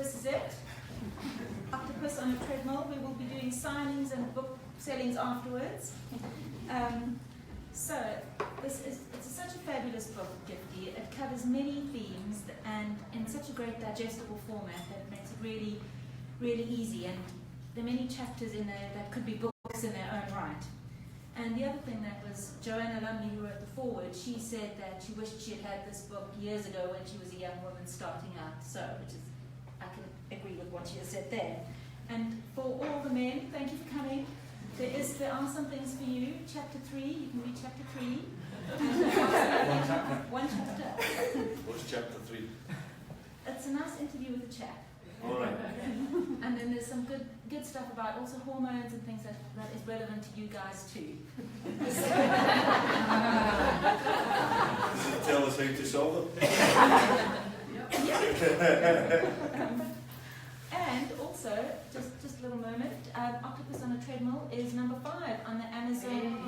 this is it. Octopus on a treadmill. We will be doing signings and book sellings afterwards. So it's such a fabulous book, Gifty. It covers many themes and in such a great digestible format that it makes it really, really easy. And there are many chapters in there that could be books in their own right. And the other thing that was Joanna Lumley, who wrote the foreword, she said that she wished she had had this book years ago when she was a young woman starting out. So, which is, I can agree with what she has said there. And for all the men, thank you for coming. There are some things for you. Chapter 3, you can read chapter 3. One chapter. What's chapter 3? It's a nice interview with a chap. All right. And then there's some good stuff about also hormones and things that is relevant to you guys too. Does it tell us how to solve it? And also, just a little moment, Octopus on a Treadmill is number 5 on the Amazon.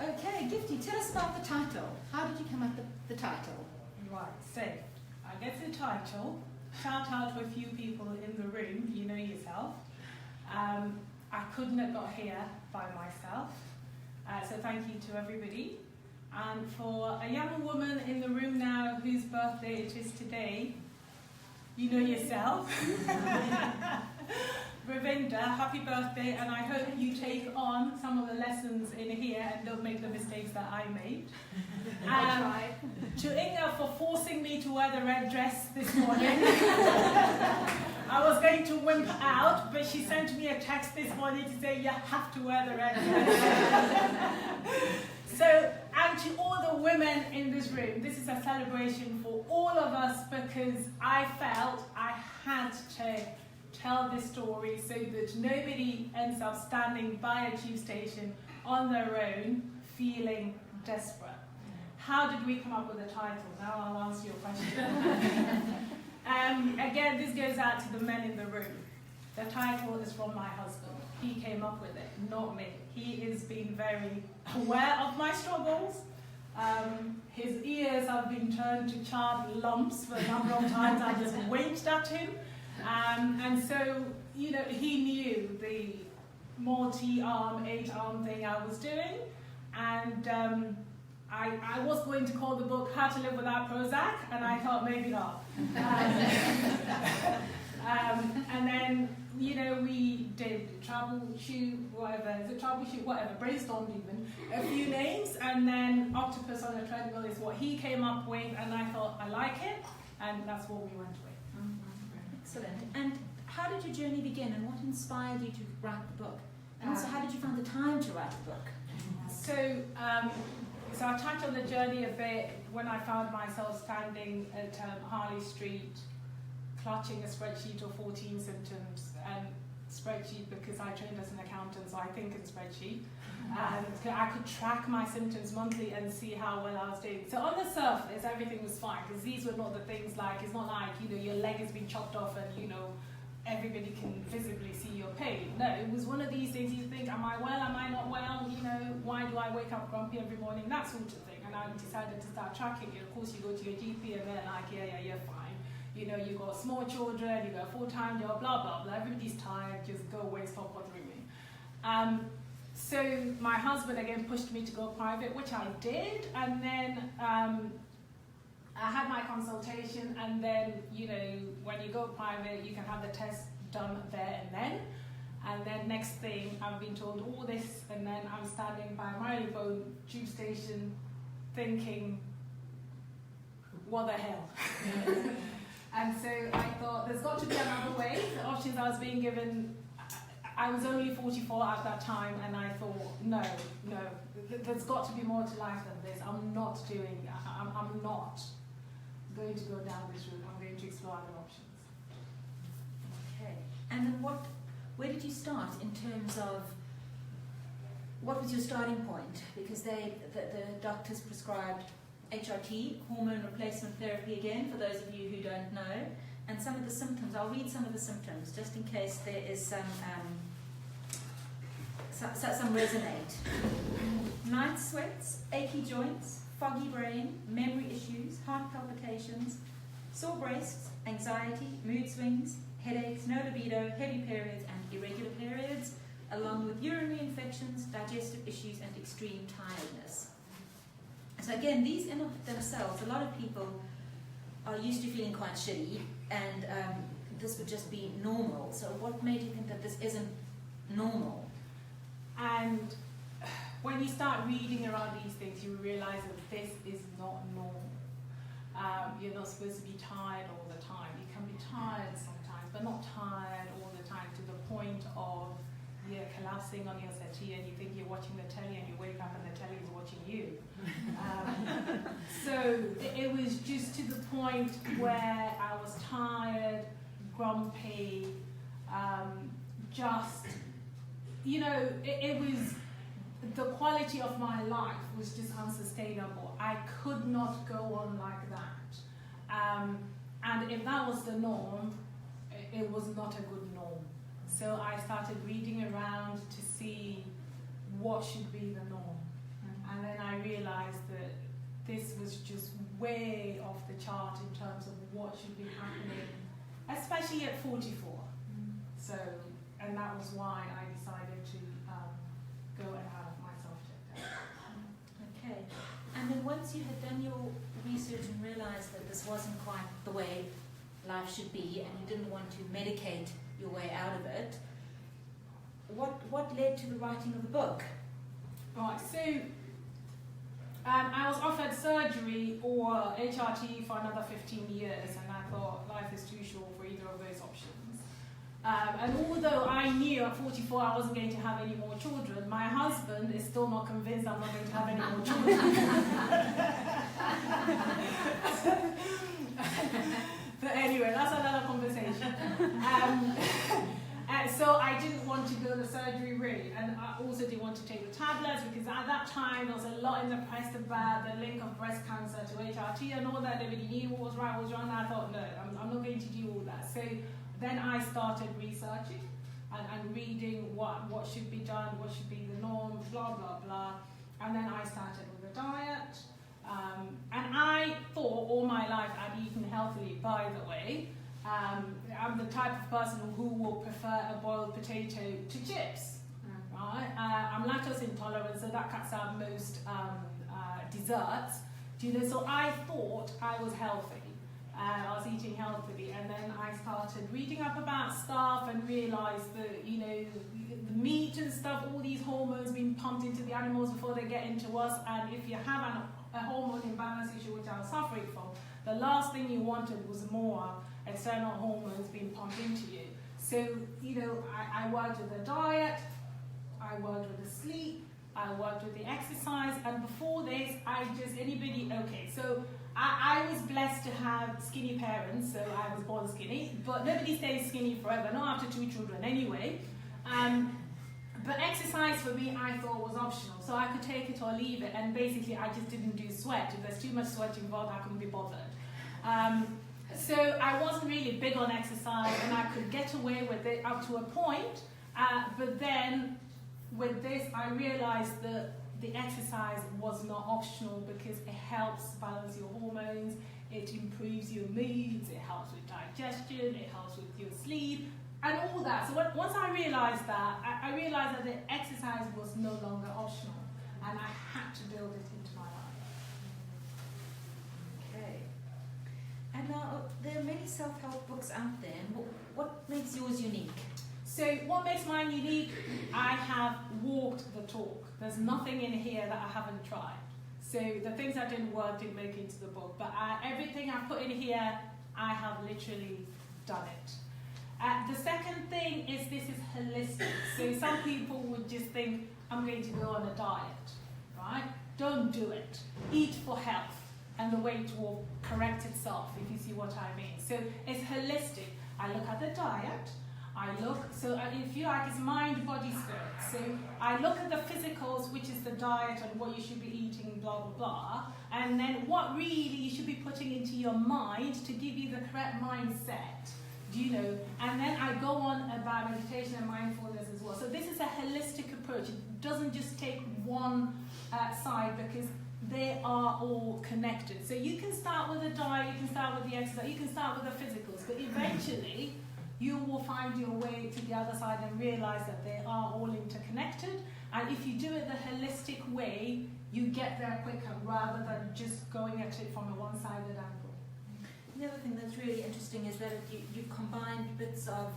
Okay, Gifty, tell us about the title. How did you come up with the title? Right, so I guess the title, shout out to a few people in the room, you know yourself. I couldn't have got here by myself, so thank you to everybody. And for a young woman in the room now whose birthday it is today, you know yourself. Ravinda, happy birthday, and I hope you take on some of the lessons in here and don't make the mistakes that I made. To Inga for forcing me to wear the red dress this morning. I was going to whimper out, but she sent me a text this morning to say you have to wear the red dress. So, and to all the women in this room, this is a celebration for all of us because I felt I had to tell this story so that nobody ends up standing by a tube station on their own feeling desperate. How did we come up with the title? Now I'll answer your question. Again, this goes out to the men in the room. The title is from my husband. He came up with it, not me. He has been very aware of my struggles. His ears have been turned to charred lumps for a number of times. I just winked at him. And so, you know, he knew the multi-arm, 8-arm thing I was doing. And I was going to call the book How to Live Without Prozac, and I thought maybe not. And then, you know, we did troubleshoot, whatever, brainstormed even, a few names, and then Octopus on a Treadmill is what he came up with, and I thought, I like it, and that's what we went with. Excellent. And how did your journey begin, and what inspired you to write the book? And also, how did you find the time to write the book? So I touched on the journey a bit when I found myself standing at Harley Street, clutching a spreadsheet of 14 symptoms, and spreadsheet because I trained as an accountant, so I think in spreadsheet. And I could track my symptoms monthly and see how well I was doing. So on the surface, everything was fine, because these were not the things like, it's not like, you know, your leg has been chopped off and, you know, everybody can visibly see your pain. No, it was one of these things you think, am I well, am I not well, you know, why do I wake up grumpy every morning, that sort of thing. And I decided to start tracking it. Of course, you go to your GP and they're like, yeah, you're fine. You know, you've got small children, you've got a full-time job, blah, blah, blah. Everybody's tired, just go away, stop bothering me. So my husband again pushed me to go private, which I did. And then I had my consultation, and then, you know, when you go private, you can have the test done there and then. And then next thing, I've been told all this, and then I'm standing by Marylebone tube station thinking, what the hell? And so I thought, there's got to be another way. The options I was being given, I was only 44 at that time, and I thought, no, there's got to be more to life than this. I'm not going to go down this route. I'm going to explore other options. Okay. And then where did you start in terms of, what was your starting point? Because the doctors prescribed HRT, hormone replacement therapy again, for those of you who don't know. And some of the symptoms, I'll read some of the symptoms, just in case there is some resonate. Night sweats, achy joints, foggy brain, memory issues, heart palpitations, sore breasts, anxiety, mood swings, headaches, no libido, heavy periods and irregular periods, along with urinary infections, digestive issues and extreme tiredness. So again, these in of themselves, a lot of people are used to feeling quite shitty, and this would just be normal. So what made you think that this isn't normal? And when you start reading around these things, you realize that this is not normal. You're not supposed to be tired all the time. You can be tired sometimes, but not tired all the time to the point of you're collapsing on your settee and you think you're watching the telly and you wake up and the telly is watching you. So it was just to the point where I was tired, grumpy, just, you know, it was, the quality of my life was just unsustainable. I could not go on like that. And if that was the norm, it was not a good norm. So I started reading around to see what should be the norm. And then I realized that this was just way off the chart in terms of what should be happening, especially at 44. So, and that was why I decided to go and have my self-check. Okay. And then once you had done your research and realized that this wasn't quite the way life should be, and you didn't want to medicate your way out of it, what led to the writing of the book? Right, so I was offered surgery or HRT for another 15 years, and I thought life is too short for either of those options. And although I knew at 44 I wasn't going to have any more children, my husband is still not convinced I'm not going to have any more children. But anyway, that's another conversation. So I didn't want to go the surgery route, and I also didn't want to take the tablets, because at that time there was a lot in the press about the link of breast cancer to HRT and all that. Nobody knew what was right, what was wrong, and I thought, no, I'm not going to do all that. So then I started researching and reading what should be done, what should be the norm, blah, blah, blah. And then I started with a diet. And I thought all my life I'd eaten healthily, by the way. I'm the type of person who will prefer a boiled potato to chips. Right? I'm lactose intolerant, so that cuts out most desserts. Do you know? So I thought I was healthy. I was eating healthily, and then I started reading up about stuff and realized that, you know, the meat and stuff, all these hormones being pumped into the animals before they get into us, and if you have a hormone imbalance issue, which I was suffering from, the last thing you wanted was more external hormones being pumped into you. So, you know, I worked with the diet, I worked with the sleep, I worked with the exercise, and before this, so I was blessed to have skinny parents, so I was born skinny, but nobody stays skinny forever, not after 2 children anyway. But exercise for me, I thought was optional, so I could take it or leave it, and basically I just didn't do sweat. If there's too much sweat involved, I couldn't be bothered. So I wasn't really big on exercise, and I could get away with it up to a point, but then with this, I realized that the exercise was not optional, because it helps balance your hormones, it improves your moods, it helps with digestion, it helps with your sleep, and all that. So once I realized that, I realized that the exercise was no longer optional, and I had to build it into my life. Okay. And now, there are many self-help books out there, and what makes yours unique? So what makes mine unique? I have walked the talk. There's nothing in here that I haven't tried. So the things that didn't work didn't make it into the book, but everything I've put in here, I have literally done it. The second thing is this is holistic. So some people would just think, I'm going to go on a diet, right? Don't do it. Eat for health, and the weight will correct itself, if you see what I mean. So it's holistic. I look at the diet, if you like, it's mind, body, spirit. So I look at the physicals, which is the diet and what you should be eating, blah, blah, blah. And then what really you should be putting into your mind to give you the correct mindset And then I go on about meditation and mindfulness as well. So this is a holistic approach. It doesn't just take one side, because they are all connected. So you can start with the diet, you can start with the exercise, you can start with the physicals, but eventually you will find your way to the other side and realize that they are all interconnected. And if you do it the holistic way, you get there quicker rather than just going at it from a one-sided angle. The other thing that's really interesting is that you've combined bits of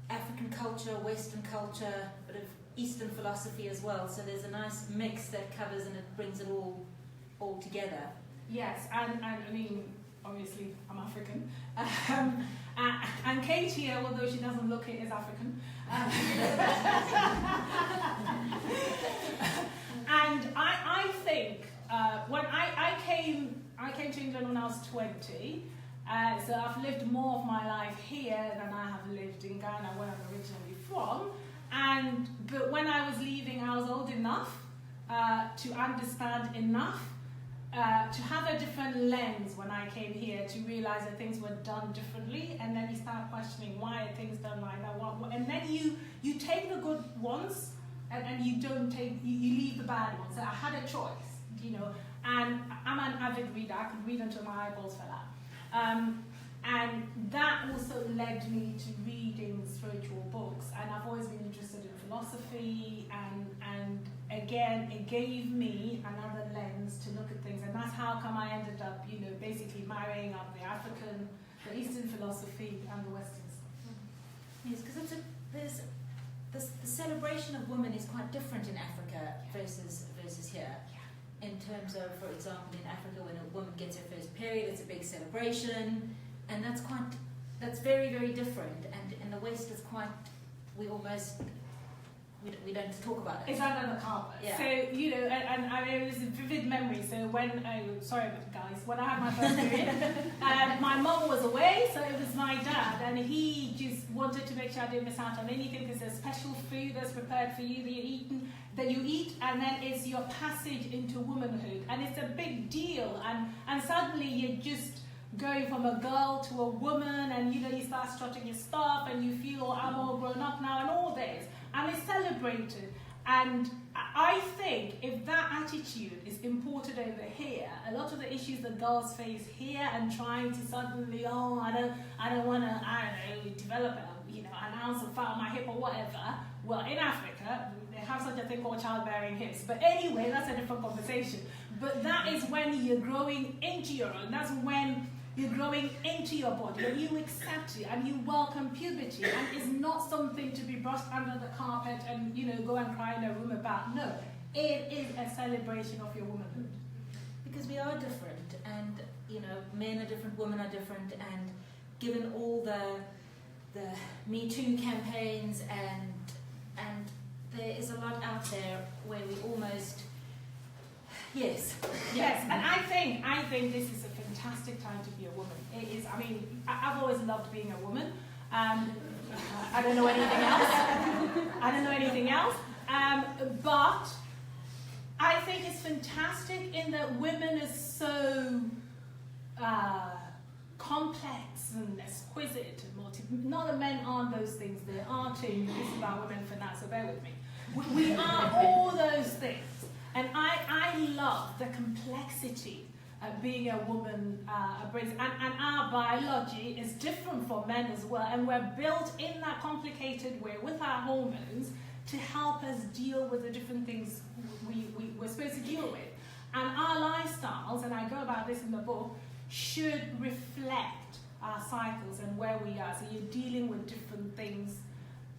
African culture, Western culture, a bit of Eastern philosophy as well. So there's a nice mix that covers and it brings it all together. Yes, and I mean, obviously I'm African. And Kate here, although she doesn't look it, is African. And I think when I came to England when I was 20, so I've lived more of my life here than I have lived in Ghana, where I'm originally from. But when I was leaving, I was old enough to understand enough to have a different lens when I came here, to realize that things were done differently, and then you start questioning, why are things done like that? And then you take the good ones and you don't take, you leave the bad ones. So I had a choice, and I'm an avid reader. I could read until my eyeballs fell out. And that also led me to reading spiritual books, and I've always been interested in philosophy, and again, it gave me another lens to look at things, and that's how come I ended up, basically marrying up the African, the Eastern philosophy, and the Western stuff. Yes, because the celebration of women is quite different in Africa versus here. In terms of, for example, in Africa, when a woman gets her first period, it's a big celebration, and that's very, very different. And in the West, it's quite, we don't talk about it. It's under the carpet. Yeah. So, and I mean, it was a vivid memory. So when, sorry guys, when I had my first period, my mum was away, so it was my dad, and he just wanted to make sure I didn't miss out on anything, because there's special food that's prepared for you that you eat, and then it's your passage into womanhood, and it's a big deal, and suddenly you're just going from a girl to a woman, and you start strutting your stuff, and you feel, oh, I'm all grown up now, and all this, and it's celebrated. And I think if that attitude is imported over here, a lot of the issues that girls face here, and trying to suddenly, oh, I don't want to, develop an ounce of fat on my hip or whatever. Well, in Africa, they have such a thing called childbearing hips. But anyway, that's a different conversation. But that is when you're growing into your own. That's when you're growing into your body, and you accept it, and you welcome puberty, and it's not something to be brushed under the carpet and go and cry in a room about. No, it is a celebration of your womanhood. Because we are different, and men are different, women are different, and given all the Me Too campaigns, and there is a lot out there where we almost, yes, and I think this is a fantastic time to be a woman. It is. I mean, I've always loved being a woman. I don't know anything else. But I think it's fantastic in that women are so complex and exquisite and not that men aren't those things. They are too. This is about women for now, so bear with me. We are all those things, and I love the complexity being a woman brings, and our biology is different from men as well, and we're built in that complicated way with our hormones to help us deal with the different things we're supposed to deal with. And our lifestyles, and I go about this in the book, should reflect our cycles and where we are. So you're dealing with different things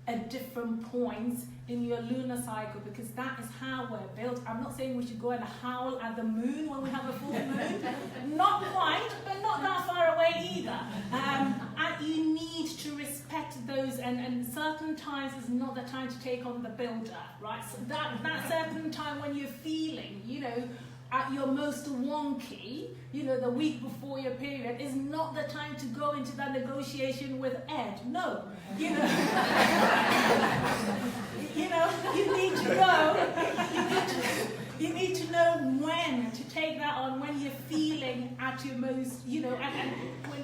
at different points in your lunar cycle, because that is how we're built. I'm not saying we should go and howl at the moon when we have a full moon. Not quite, but not that far away either. And you need to respect those, and certain times is not the time to take on the builder, right? So that certain time when you're feeling, at your most wonky, the week before your period, is not the time to go into that negotiation with Ed. No. You need to know. You need to know when to take that on, when you're feeling everything at your most, and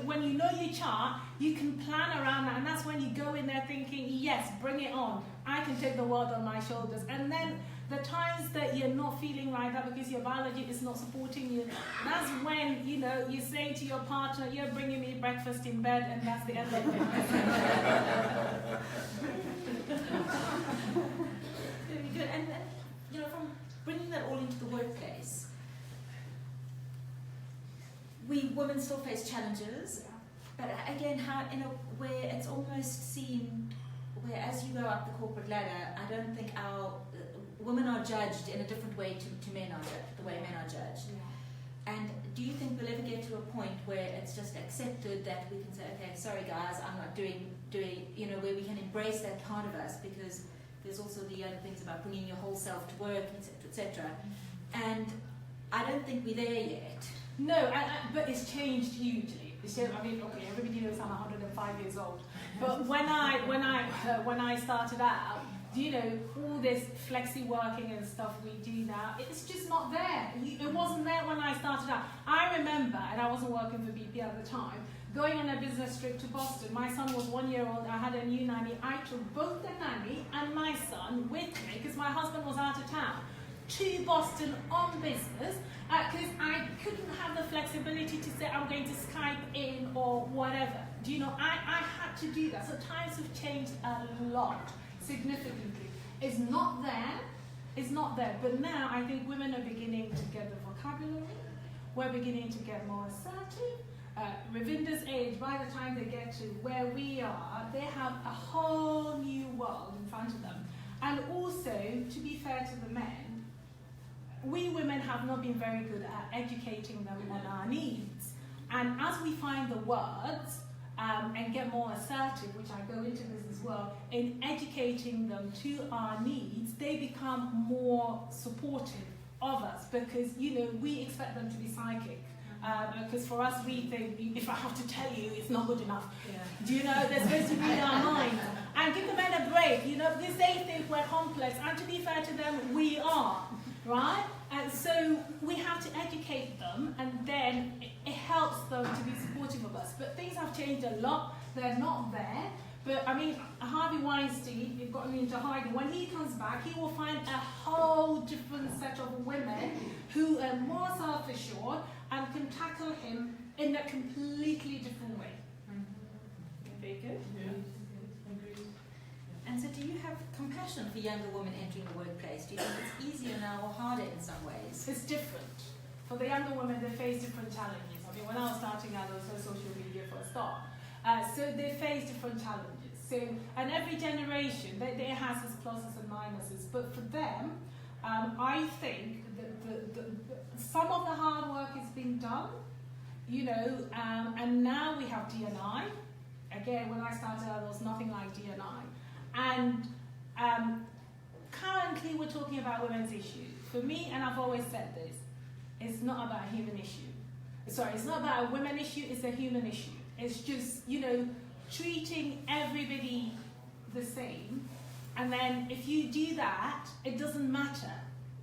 when you know your chart, you can plan around that, and that's when you go in there thinking, yes, bring it on. I can take the world on my shoulders. And then the times that you're not feeling like that because your biology is not supporting you, that's when, you say to your partner, you're bringing me breakfast in bed, and that's the end of it. Very good. And from bringing that all into the workplace, we women still face challenges, but again, how in a way it's almost seemed where as you go up the corporate ladder, I don't think our women are judged in a different way to men are judged, the way men are judged. Yeah. And do you think we'll ever get to a point where it's just accepted that we can say, okay, sorry guys, I'm not doing, where we can embrace that part of us, because there's also the other things about bringing your whole self to work, etc., etc. And I don't think we're there yet. No, but it's changed hugely. Okay, everybody knows I'm 105 years old. But when I started out, all this flexi working and stuff we do now, it's just not there. It wasn't there when I started out. I remember, and I wasn't working for BP at the time, going on a business trip to Boston. My son was 1 year old. I had a new nanny. I took both the nanny and my son with me because my husband was out of town to Boston on business because I couldn't have the flexibility to say I'm going to Skype in or whatever. I had to do that. So times have changed a lot, significantly. It's not there. But now I think women are beginning to get the vocabulary. We're beginning to get more assertive. Ravinder's age, by the time they get to where we are, they have a whole new world in front of them. And also, to be fair to the men, we women have not been very good at educating them on our needs. And as we find the words and get more assertive, which I go into this as well, in educating them to our needs, they become more supportive of us because, we expect them to be psychic. Because for us, we think, if I have to tell you, it's not good enough. Yeah. They're supposed to read our minds. And give the men a break, because they think we're complex. And to be fair to them, we are, right? And so we have to educate them, and then it helps them to be supportive of us. But things have changed a lot. They're not there. But, Harvey Weinstein, you've gotten into hiding. When he comes back, he will find a whole different set of women who are more self-assured and can tackle him in a completely different way. Very good. Yeah. And so do you have compassion for younger women entering the workplace? Do you think it's easier now or harder in some ways? It's different. For the younger women, they face different challenges. When I was starting out, there was no social media for a start. So they face different challenges. So, and every generation, it has its pluses and minuses. But for them, I think that some of the hard work is being done, and now we have D&I. Again, when I started out, there was nothing like D&I. And currently, we're talking about women's issues. For me, and I've always said this, it's not about a human issue. Sorry, it's not about a women issue, it's a human issue. It's just, treating everybody the same. And then if you do that, it doesn't matter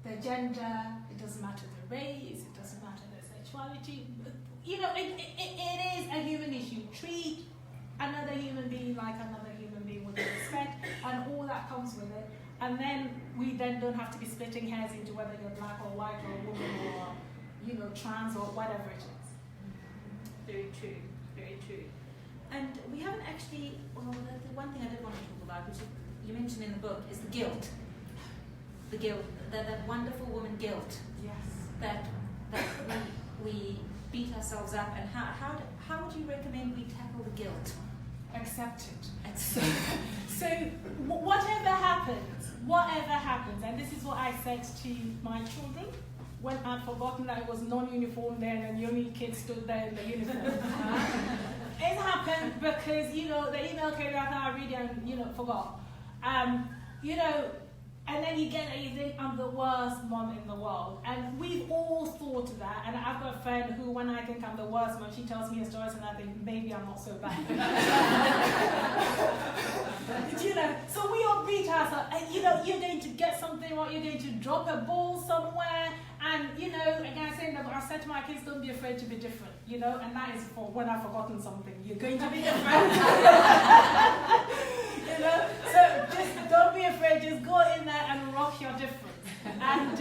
their gender, it doesn't matter their race, it doesn't matter their sexuality. It is a human issue. Treat another human being like another human being with respect and all that comes with it. And then we don't have to be splitting hairs into whether you're black or white or a woman or, trans or whatever it is. Very true, very true. And we haven't actually, the one thing I did want to talk about, which you mentioned in the book, is the guilt. The guilt, that wonderful woman guilt. Yes. That we beat ourselves up, and how would you recommend we tackle the guilt? Accept it. So whatever happens, and this is what I said to my children when I'd forgotten that it was non-uniform then and the only kid stood there in the uniform. It happened because, the email came out, I read it and, forgot. And then you get it, you think, I'm the worst mom in the world. And we've all thought of that. And I've got a friend who, when I think I'm the worst mom, she tells me her stories and I think, maybe I'm not so bad. So we all beat ourselves. You're going to get something wrong, you're going to drop a ball somewhere. And, again, I said to my kids, don't be afraid to be different, you know, and that is for when I've forgotten something. You're going to be different. You know, so just don't be afraid, just go in there and rock your difference. And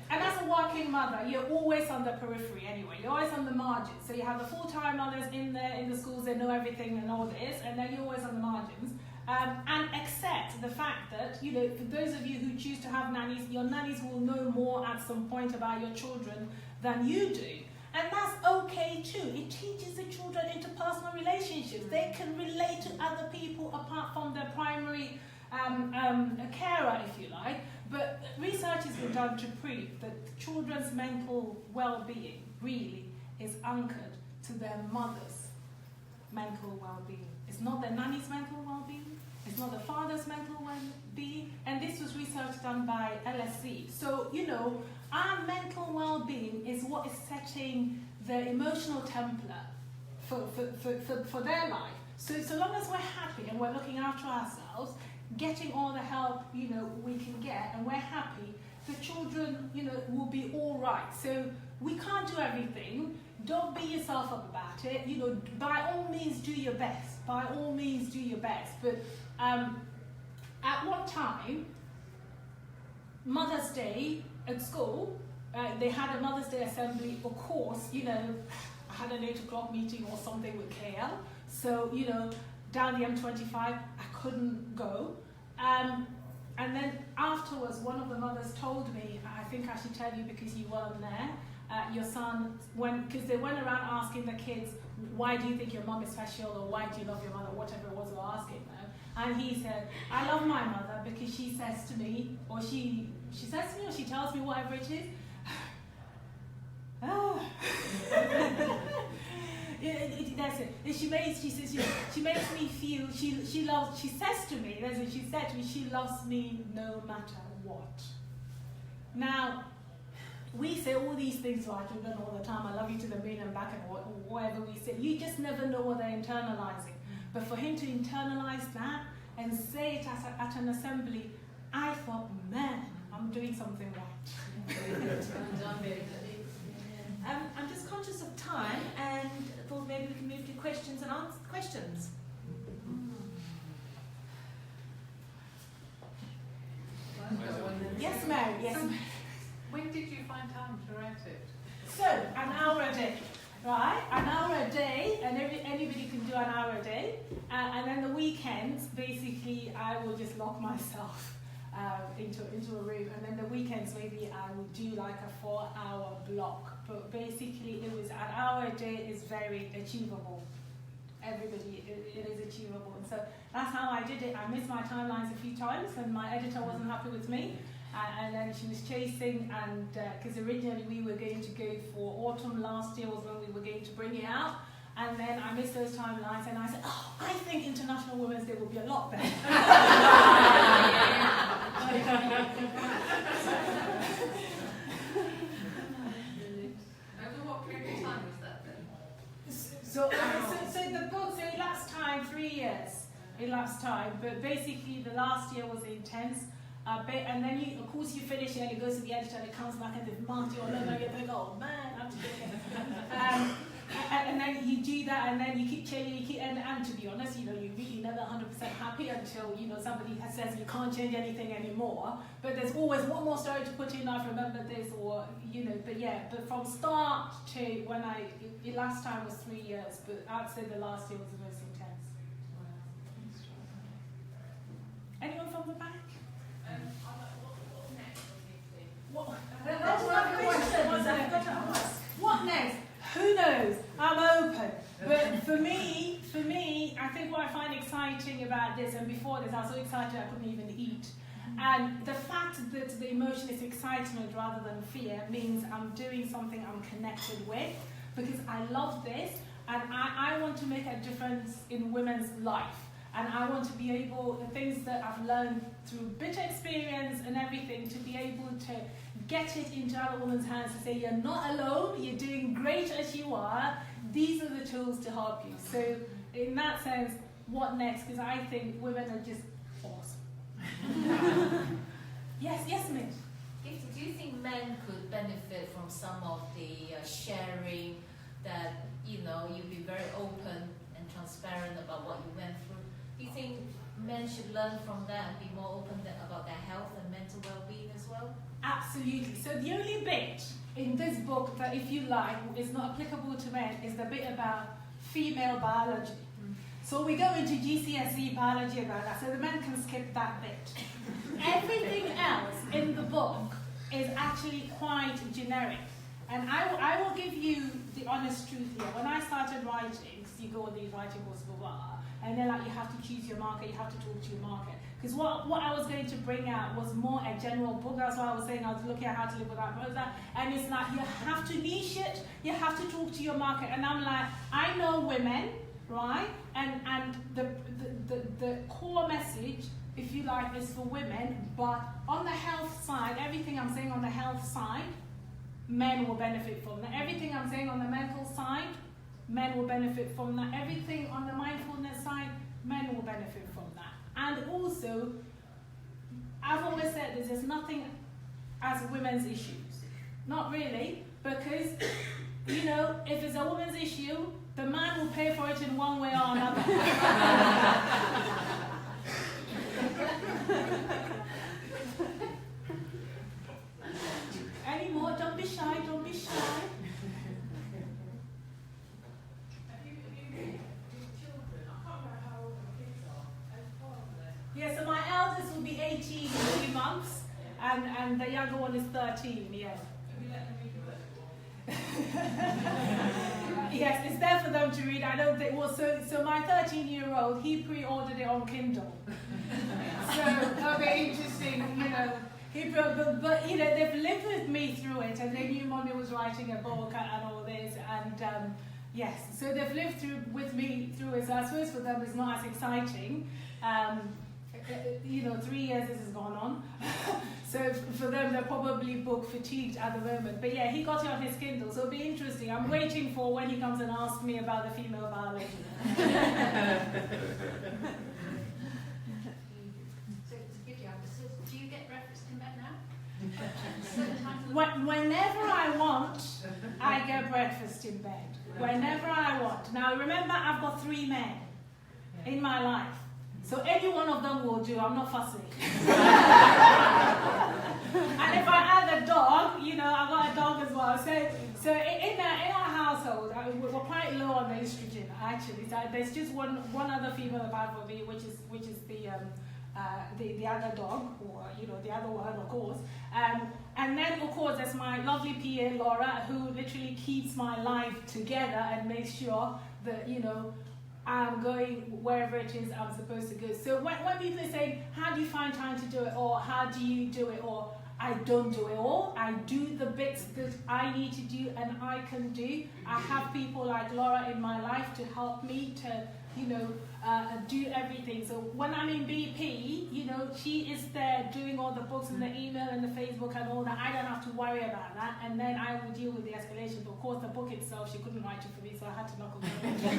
as a working mother, you're always on the periphery anyway. You're always on the margins. So you have the full-time mothers in there in the schools, they know everything and all this, and then you're always on the margins. And accept the fact that, you know, for those of you who choose to have nannies, your nannies will know more at some point about your children than you do. And that's okay too. It teaches the children interpersonal relationships. They can relate to other people apart from their primary carer, if you like. But research has been done to prove that children's mental well-being really is anchored to their mother's mental well-being. It's not their nanny's mental well-being. It's not the father's mental well-being. And this was research done by LSE. So, you know, our mental well-being is what is setting the emotional template for their life. So long as we're happy and we're looking after ourselves, getting all the help, you know, we can get, and we're happy, the children, you know, will be all right. So we can't do everything. Don't beat yourself up about it. You know, by all means, do your best. By all means, do your best. But at one time, Mother's Day at school, they had a Mother's Day assembly. Of course, you know, I had an 8 o'clock meeting or something with KL. So, you know, down the M25, I couldn't go. And then afterwards, one of the mothers told me, I think I should tell you because you weren't there, your son, because they went around asking the kids, why do you think your mom is special, or why do you love your mother, whatever it was they were asking them. And he said, I love my mother because she says to me, or she says to me, or she tells me whatever it is. That's it. She makes me feel, she loves, she says to me, that's what she said to me, she loves me no matter what. Now, we say all these things to our children all the time, I love you to the moon and back, and whatever we say. You just never know what they're internalizing. But for him to internalize that and say it at an assembly, I thought, man, I'm doing something right. I'm just conscious of time and thought maybe we can move to questions and questions. Yes, Mary, yes. When did you find time to write it? So, an hour a day, right? An hour a day, and anybody can do an hour a day. And then the weekends, basically, I will just lock myself into a room, and then the weekends maybe I will do like a 4-hour block. But basically, it was an hour a day is very achievable. Everybody, it is achievable. And so that's how I did it. I missed my timelines a few times, and my editor wasn't happy with me. And then she was chasing, and because originally we were going to go for autumn last year was when we were going to bring it out. And then I missed those timelines, and I said, oh, I think International Women's Day will be a lot better. Over what period of time was that then? So the book, so it last time 3 years. It last time, but basically the last year was intense. And then of course you finish it and it goes to the editor and it comes back and they've marked you all over. You think, oh man, I'm doing and then you do that, and then you keep changing, and to be honest, you know, you're really never 100% happy until, you know, somebody says you can't change anything anymore. But there's always one more story to put in, I've remembered this, or, you know, but from start to when the last time was 3 years, but I'd say the last year was the most intense. Anyone from the back? What next? Who knows? I'm open. But for me, I think what I find exciting about this, and before this, I was so excited I couldn't even eat. And the fact that the emotion is excitement rather than fear means I'm doing something I'm connected with, because I love this, and I want to make a difference in women's life. And I want to be able, the things that I've learned through bitter experience and everything, to be able to get it into other women's hands to say, you're not alone, you're doing great as you are, these are the tools to help you. So in that sense, what next? Because I think women are just awesome. Yes, Mitch. Gifty, do you think men could benefit from some of the sharing that, you'd be very open and transparent about what you went through? Do you think men should learn from that and be more open about their health and mental well-being as well? Absolutely. So the only bit in this book that, if you like, is not applicable to men is the bit about female biology. So we go into GCSE biology about that, so the men can skip that bit. Everything else in the book is actually quite generic. And I will give you the honest truth here. When I started writing, because you go on these writing courses, and they're like, you have to choose your market, you have to talk to your market. Because what I was going to bring out was more a general book. That's why I was saying I was looking at how to live without Prozac. And it's like, you have to niche it, you have to talk to your market. And I'm like, I know women, right? And the core message, if you like, is for women. But on the health side, everything I'm saying on the health side, men will benefit from that. Everything I'm saying on the mental side, men will benefit from that. Everything on the mindfulness side, men will benefit from that. And also, I've always said this, there's nothing as women's issues. Not really, because, if it's a woman's issue, the man will pay for it in one way or another. Any more? Don't be shy, don't be shy. Yeah, so my eldest will be 18 in 3 months, and the younger one is 13, yeah. Yes, it's there for them to read. I don't think, so my 13-year-old, he pre-ordered it on Kindle. So it'll be interesting, but they've lived with me through it, and they knew Mommy was writing a book and all this, and yes, so they've lived with me through it, so I suppose for them it's not as exciting. 3 years this has gone on. So for them, they're probably book fatigued at the moment. But yeah, he got it on his Kindle, so it'll be interesting. I'm waiting for when he comes and asks me about the female biology. So do you get breakfast in bed now? Whenever I want, I get breakfast in bed. Whenever I want. Now remember, I've got 3 men in my life. So any one of them will do, I'm not fussy. And if I add a dog, I've got a dog as well. So in our household, we're quite low on the estrogen, actually. So there's just one other female about for me, which is the other dog, or the other one, of course. And then, of course, there's my lovely PA, Laura, who literally keeps my life together and makes sure that, I'm going wherever it is I'm supposed to go. So when people are saying, how do you find time to do it, or how do you do it, or I don't do it all, I do the bits that I need to do and I can do. I have people like Laura in my life to help me to, do everything. So when I'm in BP, she is there doing all the books and the email and the Facebook and all that. I don't have to worry about that, and then I will deal with the escalation. But of course, the book itself, she couldn't write it for me, so I had to knock on the door.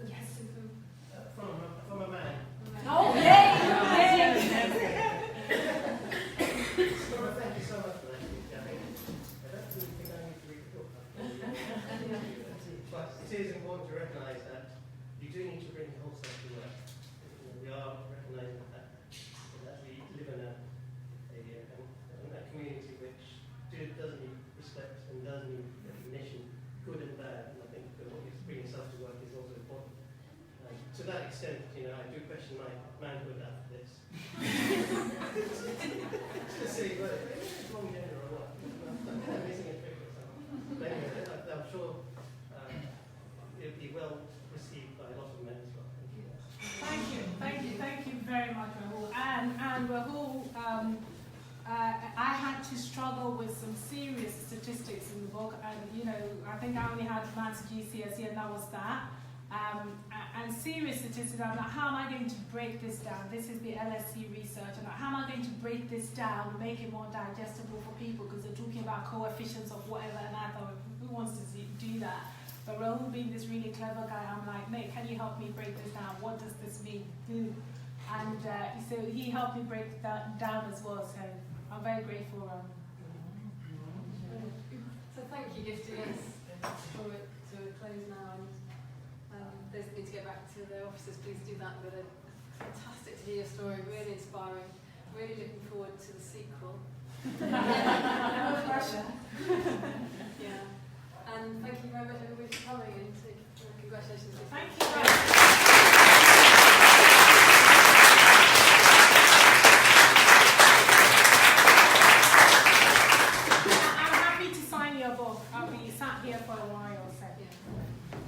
Yes. From a man. Oh, yay! Laura, thank you so much for that. I don't think I need to read the book. But it is important to recognise that you do need to bring the whole stuff to work. We are recognising the fact that we live in a community which does need respect and does need recognition, good and bad. And I think that bringing stuff to work is also important. To that extent, I do question my manhood after this. To see whether it's wrong gender or what. I'm missing a trick or something. But anyway, I'm sure it'll be well received by a lot of men as well. Thank you very much, Rahul. And Rahul, I had to struggle with some serious statistics in the book, and I think I only had maths GCSE, and that was that. And serious statistics, I'm like, how am I going to break this down? This is the LSE research, and how am I going to break this down, make it more digestible for people, because they're talking about coefficients of whatever, and I thought, who wants to do that? But Rahul being this really clever guy, I'm like, mate, can you help me break this down? What does this mean? and so he helped me break that down as well. So I'm very grateful. So thank you, Gifty. Let's draw it to a close now, and those that need to get back to their offices, please do that. But fantastic to hear your story, really inspiring. Really looking forward to the sequel. No pressure. Yeah, and thank you very much everybody for coming, and congratulations. Thank you. Very much. I'm happy to sign your book. I'll be sat here for a while. So. Yeah.